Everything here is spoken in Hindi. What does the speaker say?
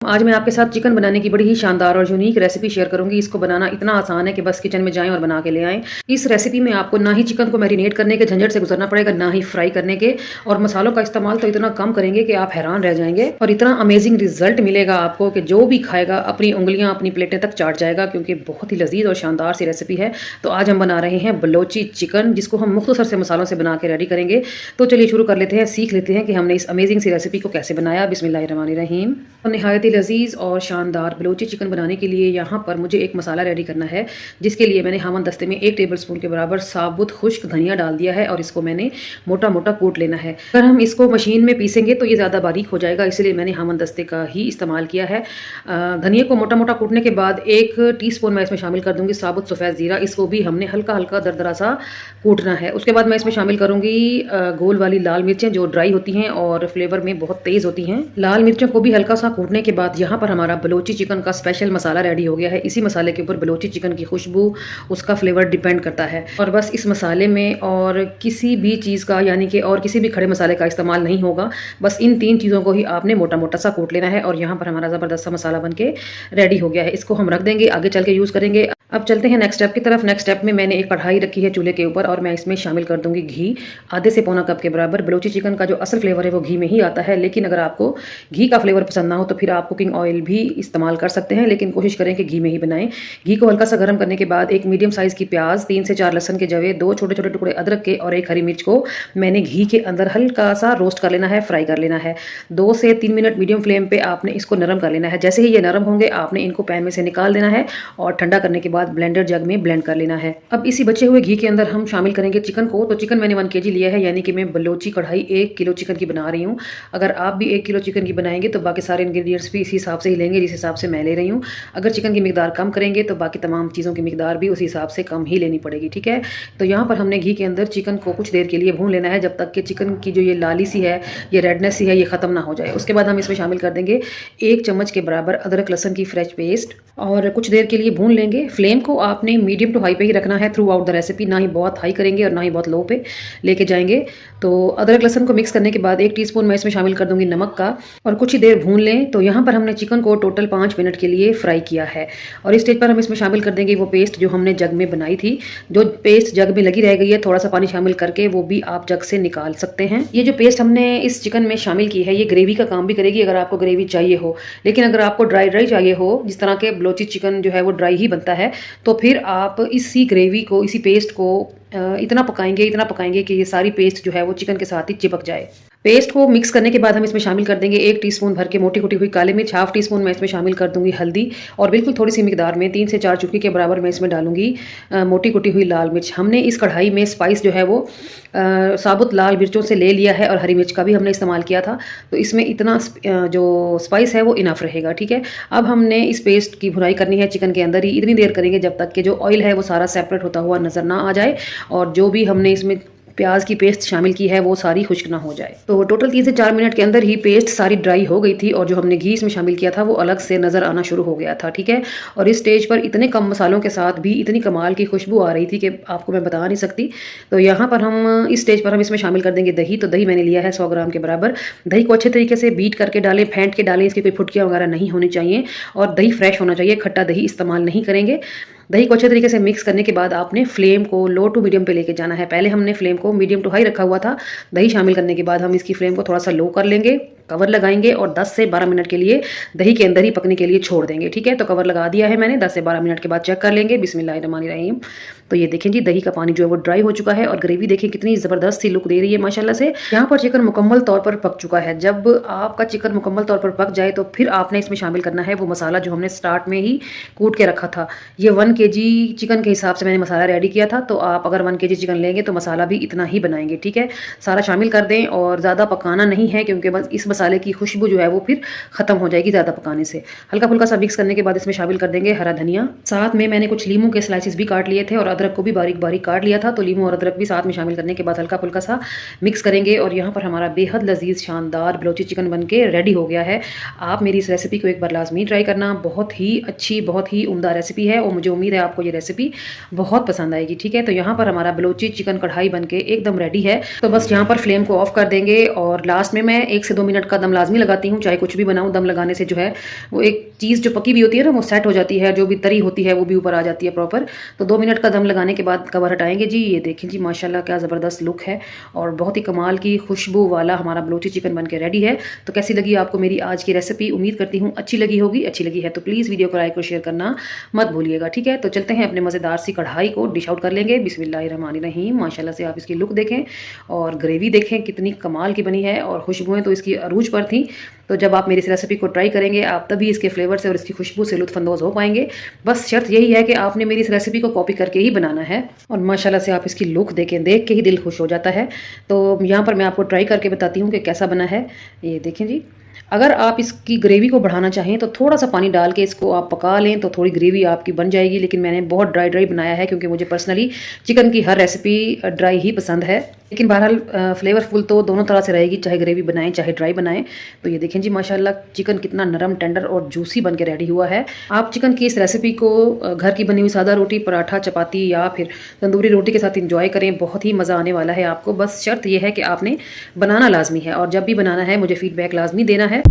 आज मैं आपके साथ चिकन बनाने की बड़ी ही शानदार और यूनिक रेसिपी शेयर करूंगी। इसको बनाना इतना आसान है कि बस किचन में जाएं और बना के ले आएं। इस रेसिपी में आपको ना ही चिकन को मैरिनेट करने के झंझट से गुजरना पड़ेगा, ना ही फ्राई करने के, और मसालों का इस्तेमाल तो इतना कम करेंगे कि आप हैरान रह जाएंगे। और इतना अमेजिंग रिजल्ट मिलेगा आपको कि जो भी खाएगा अपनी उंगलियां अपनी प्लेटें तक चाट जाएगा, क्योंकि बहुत ही लजीज और शानदार सी रेसिपी है। तो आज हम बना रहे हैं बलोची चिकन, जिसको हम मुख्तसर से मसालों से बना के रेडी करेंगे। तो चलिए शुरू कर लेते हैं, सीख लेते हैं कि हमने इस अमेजिंग सी रेसिपी को कैसे बनाया। बिस्मिल्लाहिर्रहमानिर्रहीम। निहायत ही लजीज और शानदार बलोची चिकन बनाने के लिए यहाँ पर मुझे एक मसाला रेडी करना है, जिसके लिए मैंने हामन दस्ते में 1 टेबलस्पून के बराबर साबुत खुश्क धनिया डाल दिया है और इसको मैंने मोटा मोटा कूट लेना है। अगर हम इसको मशीन में पीसेंगे तो ये ज़्यादा बारीक हो जाएगा, इसलिए मैंने हामन दस्ते का ही इस्तेमाल किया है। धनिया को मोटा मोटा कूटने के बाद 1 टीस्पून मैं इसमें शामिल कर दूंगी साबुत सफ़ेद ज़ीरा। इसको भी हमने हल्का हल्का दरदरा सा कूटना है। उसके बाद मैं इसमें शामिल करूँगी गोल वाली लाल मिर्चें, जो ड्राई होती हैं और फ्लेवर में बहुत तेज़ होती हैं। लाल मिर्चों को भी हल्का सा कूटने के बाद यहाँ पर हमारा बलोची चिकन का स्पेशल मसाला रेडी हो गया है। इसी मसाले के ऊपर बलोची चिकन की खुशबू, उसका फ्लेवर डिपेंड करता है। और बस इस मसाले में और किसी भी चीज़ का, यानी कि और किसी भी खड़े मसाले का इस्तेमाल नहीं होगा। बस इन 3 चीज़ों को ही आपने मोटा मोटा सा कूट लेना है और यहाँ पर हमारा ज़बरदस्त सा मसाला बन के रेडी हो गया है। इसको हम रख देंगे, आगे चल के यूज़ करेंगे। अब चलते हैं नेक्स्ट स्टेप की तरफ। नेक्स्ट स्टेप में मैंने एक कढ़ाई रखी है चूल्हे के ऊपर और मैं इसमें शामिल कर दूंगी घी, आधे से पौना कप के बराबर। बलोची चिकन का जो असल फ्लेवर है वो घी में ही आता है, लेकिन अगर आपको घी का फ्लेवर पसंद ना हो तो फिर आप कुकिंग ऑयल भी इस्तेमाल कर सकते हैं, लेकिन कोशिश करें कि घी में ही बनाएं। घी को हल्का सा गर्म करने के बाद 1 मीडियम साइज़ की प्याज, 3 से 4 लहसुन के जवे, 2 छोटे छोटे टुकड़े अदरक के और 1 हरी मिर्च को मैंने घी के अंदर हल्का सा रोस्ट कर लेना है, फ्राई कर लेना है। 2 से 3 मिनट मीडियम फ्लेम पे आपने इसको नरम कर लेना है। जैसे ही ये नरम होंगे आपने इनको पैन में से निकाल देना है और ठंडा करने के बाद ब्लेंडर जग में ब्लेंड कर लेना है। अब इसी बचे हुए घी के अंदर हम शामिल करेंगे चिकन को। तो चिकन मैंने 1 kg लिया है, यानी कि मैं बलोची कढ़ाई 1 किलो चिकन की बना रही हूँ। अगर आप भी 1 किलो चिकन की बनाएंगे तो बाकी सारे इंग्रेडिएंट्स भी इसी हिसाब से ही लेंगे जिस हिसाब से मैं ले रही हूँ। अगर चिकन की मिकदार कम करेंगे तो बाकी तमाम चीज़ों की मिकदार भी उस हिसाब से कम ही लेनी पड़ेगी, ठीक है। तो यहाँ पर हमने घी के अंदर चिकन को कुछ देर के लिए भून लेना है, जब तक कि चिकन की जो ये लाली सी है, ये रेडनेस सी है, ये ख़त्म ना हो जाए। उसके बाद हम इसमें शामिल कर देंगे 1 चम्मच के बराबर अदरक लहसुन की फ्रेश पेस्ट और कुछ देर के लिए भून लेंगे। फ्लेम को आपने मीडियम टू हाई पे ही रखना है थ्रू आउट द रेसिपी, ना ही बहुत हाई करेंगे और ना ही बहुत लो पे लेके जाएंगे। तो अदरक लहसुन को मिक्स करने के बाद 1 टीस्पून मैं इसमें शामिल कर दूंगी नमक का और कुछ ही देर भून लें। तो यहाँ पर हमने चिकन को टोटल 5 मिनट के लिए फ्राई किया है और इस स्टेज पर हम इसमें शामिल कर देंगे वो पेस्ट जो हमने जग में बनाई थी। जो पेस्ट जग में लगी रह गई है, थोड़ा सा पानी शामिल करके वो भी आप जग से निकाल सकते हैं। ये जो पेस्ट हमने इस चिकन में शामिल की है, ये ग्रेवी का काम भी करेगी अगर आपको ग्रेवी चाहिए हो। लेकिन अगर आपको ड्राई ड्राई चाहिए हो, जिस तरह के बलोची चिकन जो है वो ड्राई ही बनता है, तो फिर आप इसी ग्रेवी को, इसी पेस्ट को इतना पकाएंगे कि ये सारी पेस्ट जो है वो चिकन के साथ ही चिपक जाए। पेस्ट को मिक्स करने के बाद हम इसमें शामिल कर देंगे 1 टीस्पून भर के मोटी कुटी हुई काली मिर्च, हाफ टीस्पून मैं इसमें शामिल कर दूंगी हल्दी और बिल्कुल थोड़ी सी मिकदार में 3 से 4 चुटकी के बराबर मैं इसमें डालूंगी मोटी कुटी हुई लाल मिर्च। हमने इस कढ़ाई में स्पाइस जो है वो साबुत लाल मिर्चों से ले लिया है और हरी मिर्च का भी हमने इस्तेमाल किया था, तो इसमें इतना जो स्पाइस है वो इनफ रहेगा, ठीक है। अब हमने इस पेस्ट की भुनाई करनी है चिकन के अंदर ही, इतनी देर करेंगे जब तक कि जो ऑयल है वो सारा सेपरेट होता हुआ नजर ना आ जाए और जो भी हमने इसमें प्याज की पेस्ट शामिल की है वो सारी खुश्क ना हो जाए। तो टोटल 3 से 4 मिनट के अंदर ही पेस्ट सारी ड्राई हो गई थी और जो हमने घी इसमें शामिल किया था वो अलग से नज़र आना शुरू हो गया था, ठीक है। और इस स्टेज पर इतने कम मसालों के साथ भी इतनी कमाल की खुशबू आ रही थी कि आपको मैं बता नहीं सकती। तो यहाँ पर हम इस स्टेज पर हम इसमें शामिल कर देंगे दही। तो दही मैंने लिया है 100 ग्राम के बराबर। दही को अच्छे तरीके से बीट करके डालें, फेंट के डालें, इसकी कोई फुटकियाँ वगैरह नहीं होनी चाहिए और दही फ्रेश होना चाहिए, खट्टा दही इस्तेमाल नहीं करेंगे। दही को अच्छे तरीके से मिक्स करने के बाद आपने फ्लेम को लो टू मीडियम पे लेके जाना है। पहले हमने फ्लेम को मीडियम टू हाई रखा हुआ था। दही शामिल करने के बाद हम इसकी फ्लेम को थोड़ा सा लो कर लेंगे, कवर लगाएंगे और 10 से 12 मिनट के लिए दही के अंदर ही पकने के लिए छोड़ देंगे, ठीक है। तो कवर लगा दिया है मैंने, 10 से 12 मिनट के बाद चेक कर लेंगे। बिस्मिल्लाहिर्रहमानिर्रहीम। तो ये देखें जी, दही का पानी जो है वो ड्राई हो चुका है और ग्रेवी देखें कितनी ज़बरदस्त सी लुक दे रही है माशाल्लाह से। यहाँ पर चिकन मुकम्मल तौर पर पक चुका है। जब आपका चिकन मुकम्मल तौर पर पक जाए तो फिर आपने इसमें शामिल करना है वो मसाला जो हमने स्टार्ट में ही कूट के रखा था। ये 1 kg चिकन के हिसाब से मैंने मसाला रेडी किया था, तो आप अगर 1 kg चिकन लेंगे तो मसाला भी इतना ही बनाएंगे, ठीक है। सारा शामिल कर दें और ज़्यादा पकाना नहीं है, क्योंकि बस इस मसाले की खुशबू जो है वो फिर खत्म हो जाएगी ज़्यादा पकाने से। हल्का फुल्का सा मिक्स करने के बाद इसमें शामिल कर देंगे हरा धनिया। साथ में मैंने कुछ लीमू के स्लाइसेस भी काट लिए थे और अदरक को भी बारीक बारीक काट लिया था, तो लीमू और अदरक भी साथ में शामिल करने के बाद हल्का फुल्का सा मिक्स करेंगे और यहाँ पर हमारा बेहद लजीज शानदार बलोची चिकन बन के रेडी हो गया है। आप मेरी इस रेसिपी को एक बार लाजमी ट्राई करना, बहुत ही अच्छी, बहुत ही उम्दा रेसिपी है और मुझे उम्मीद है आपको ये रेसिपी बहुत पसंद आएगी, ठीक है। तो यहाँ पर हमारा बलोची चिकन कढ़ाई बन के एकदम रेडी है। तो बस यहाँ पर फ्लेम को ऑफ कर देंगे और लास्ट में मैं 1 से 2 मिनट मिनट का दम लाजमी लगाती हूँ, चाहे कुछ भी बनाऊँ। दम लगाने से जो है वो एक चीज़ जो पकी हुई होती है ना वो सेट हो जाती है, जो भी तरी होती है वो भी ऊपर आ जाती है प्रॉपर। तो 2 मिनट का दम लगाने के बाद कवर हटाएंगे जी। ये देखें जी माशाल्लाह क्या ज़बरदस्त लुक है और बहुत ही कमाल की खुशबू वाला हमारा बलोची चिकन बन के रेडी है। तो कैसी लगी आपको मेरी आज की रेसिपी? उम्मीद करती हूँ अच्छी लगी होगी। अच्छी लगी है तो प्लीज़ वीडियो को लाइक और शेयर करना मत भूलिएगा, ठीक है। तो चलते हैं अपने मज़ेदार सी कढ़ाई को डिश आउट कर लेंगे। बिस्मिल्लाहिर्रहमानिर्रहीम। माशाल्लाह से आप इसकी लुक देखें और ग्रेवी देखें कितनी कमाल की बनी है और खुशबुएं तो इसकी अरूज पर थी। तो जब आप मेरी इस रेसिपी को ट्राई करेंगे आप तभी इसके फ्लेवर से और इसकी खुशबू से लुत्फ़अंदोज़ हो पाएंगे। बस शर्त यही है कि आपने मेरी इस रेसिपी को कॉपी करके ही बनाना है। और माशाल्लाह से आप इसकी लुक देखें, देख के ही दिल खुश हो जाता है। तो यहाँ पर मैं आपको ट्राई करके बताती हूँ कि कैसा बना है। ये देखें जी, अगर आप इसकी ग्रेवी को बढ़ाना चाहें तो थोड़ा सा पानी डाल के इसको आप पका लें तो थोड़ी ग्रेवी आपकी बन जाएगी। लेकिन मैंने बहुत ड्राई बनाया है क्योंकि मुझे पर्सनली चिकन की हर रेसिपी ड्राई ही पसंद है। लेकिन बहरहाल फ्लेवरफुल तो दोनों तरह से रहेगी, चाहे ग्रेवी बनाएं चाहे ड्राई बनाएं। तो ये देखें जी माशाल्लाह चिकन कितना नरम, टेंडर और जूसी बन के रेडी हुआ है। आप चिकन की इस रेसिपी को घर की बनी हुई सादा रोटी, पराठा, चपाती या फिर तंदूरी रोटी के साथ इंजॉय करें। बहुत ही मज़ा आने वाला है आपको। बस शर्त यह है कि आपने बनाना लाजमी है और जब भी बनाना है मुझे फीडबैक लाजमी देना है।